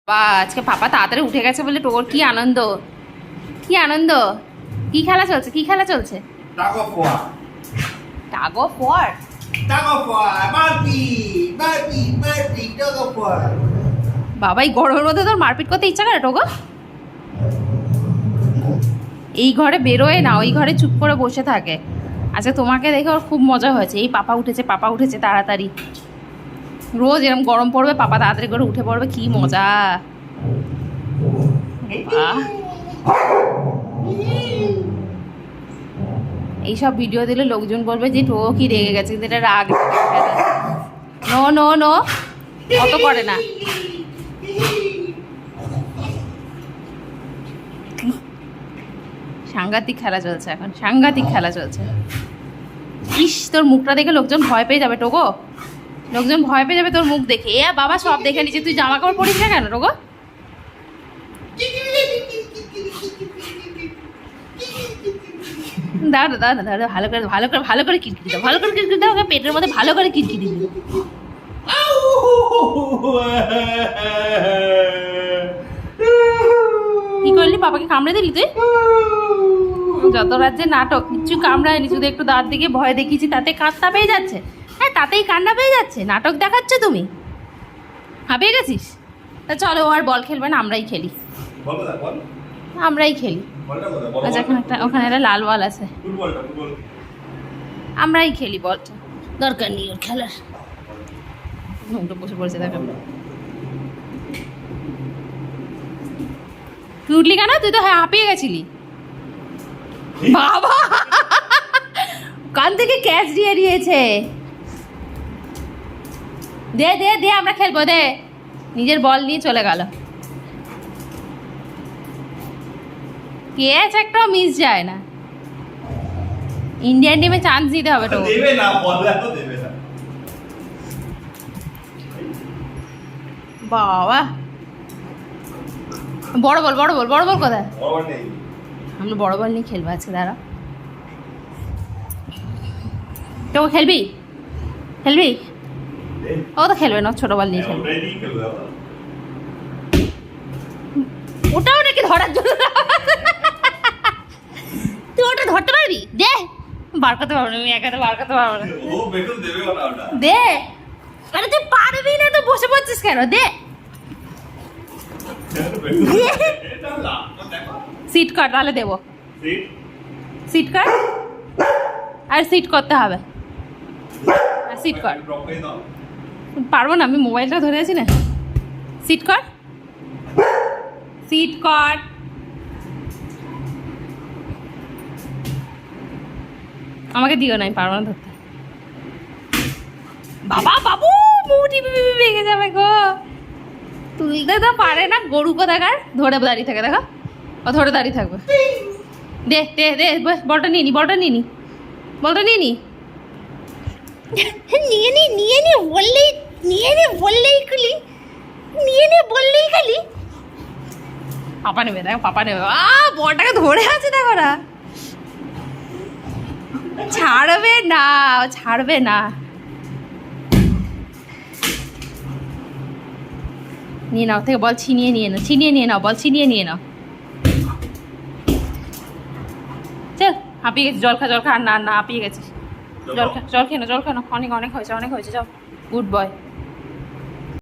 বা আজকে পাপা তাড়াতাড়ি উঠে গেছে বলে তোর কি আনন্দ, কি আনন্দ। কি খেলা চলছে, কি খেলা চলছে? Tug of war. Tug of war? Tug of war, বারবি বারবি বারবি টাগ অফ ওয়ার। বাবা এই গরমের মধ্যে তোর মারপিট করতে ইচ্ছা করে টোগো? এই ঘরে বেরোয় না, ওই ঘরে চুপ করে বসে থাকে। আচ্ছা তোমাকে দেখে ওর খুব মজা হয়েছে, এই পাপা উঠেছে তাড়াতাড়ি। রোজ এরকম গরম পড়বে, পাপা তাড়াতাড়ি করে উঠে পড়বে, কি মজা। বাহ, এইসব ভিডিও দিলে লোকজন বলবে যে টো কি রেগে গেছে, কিন্তু এটা রাগ। নো নো নো, অত করে না। সাংঘাতিক খেলা চলছে এখন, সাংঘাতিক খেলা চলছে। ইস, তোর মুখটা দেখে লোকজন ভয় পেয়ে যাবে টোগো, লোকজন ভয় পেয়ে যাবে তোর মুখ দেখে। এ বাবা সব দেখে নিচ্ছে, তুই জামা কাপড় পরিস না কেন টোগো? দাঁড়া দাঁড়া দাঁড়া, ভালো করে কিটকিটি দাও, ভালো করে কিটকিটি দাও, ওকে পেটের মধ্যে ভালো করে কিটকিটি দিও। কি করলি, পাপাকে কামড়ে দিলি তুই? যত রাজ্যে নাটক, কিচ্ছু কামড়ায়নি, শুধু একটু দাঁত দিকে ভয় দেখিয়েছি, তাতে কান্না পেয়ে যাচ্ছে। হ্যাঁ, তাতেই কান্না পেয়ে যাচ্ছে, নাটক দেখাচ্ছ তুমি। হাঁপিয়ে গেছিস? তা চলো, ও আর বল খেলবে না, আমরাই খেলি, আমরাই খেলি। আচ্ছা, ওখানে একটা লাল বল আছে, আমরাই খেলি বলটা, দরকার নেই ওর খেলার। ঘুমটা বসে পড়েছে দেখো। তুই উঠলি কেন? তুই তো হ্যাঁ হাঁপিয়ে গেছিলি। বাবা কান থেকে ক্যাচ দিয়ে দিয়েছে। দে দে দে, আমরা খেলবো, দে। নিজের বল নিয়ে চলে গেল। ক্যাচ একটাও মিস যায় না। ইন্ডিয়ান টিমে চান্স দিতে হবে তো। দেবে না, বল তো দেবে না। বাবা, বড় বল কোথায়? বল নেই। আমরা বড় বল নিয়ে খেলবো আজকে, দাঁড়া। তো খেলবি? ও তো খেলবে না, ছোট বল নিয়ে খেলবে। ওটাও নাকি ধরার জন্য? তুই ওটা ধরতে পারবি? দে। বার করতে পারবো না, আমি একাতে বার করতে পারবো না। ও বেতন দেবে না ওটা। দে। আরে তুই পারবি না তো বসে পড়ছিস কেন? দে। সিট কর, তাহলে দেবো। সিট কর, আর সিট করতে হবে। আর সিট কর। পারবো না, আমি মোবাইলটা ধরে আছি না। সিট কর, সিট কর। আমাকে দিও না, আমি পারবো না ধরতে। বাবা বাবু, মুটি ভেঙে যাবে গো। তুলতে তো পারে না, গরু কোথাকার, ধরে দাঁড়িয়ে থাকে, দেখো ও ধরে দাঁড়িয়ে থাকবে। দে দে দে, বলটা নিয়ে নি, নিয়ে নি বললেই খালি পাপা নেবে, দেখো পাপা নেবে। বলটাকে ধরে আছে, দেখো না, ছাড়বে না। নিয়ে নাও থেকে বল, ছিনিয়ে নিয়ে নাও বল, ছিনিয়ে নিয়ে নাও। চল, হাঁপিয়ে গেছিস, জল খা, আর না হাঁপিয়ে গেছিস। জল খা, জল খেয়ে না, অনেক হয়েছে, যাও। Good boy.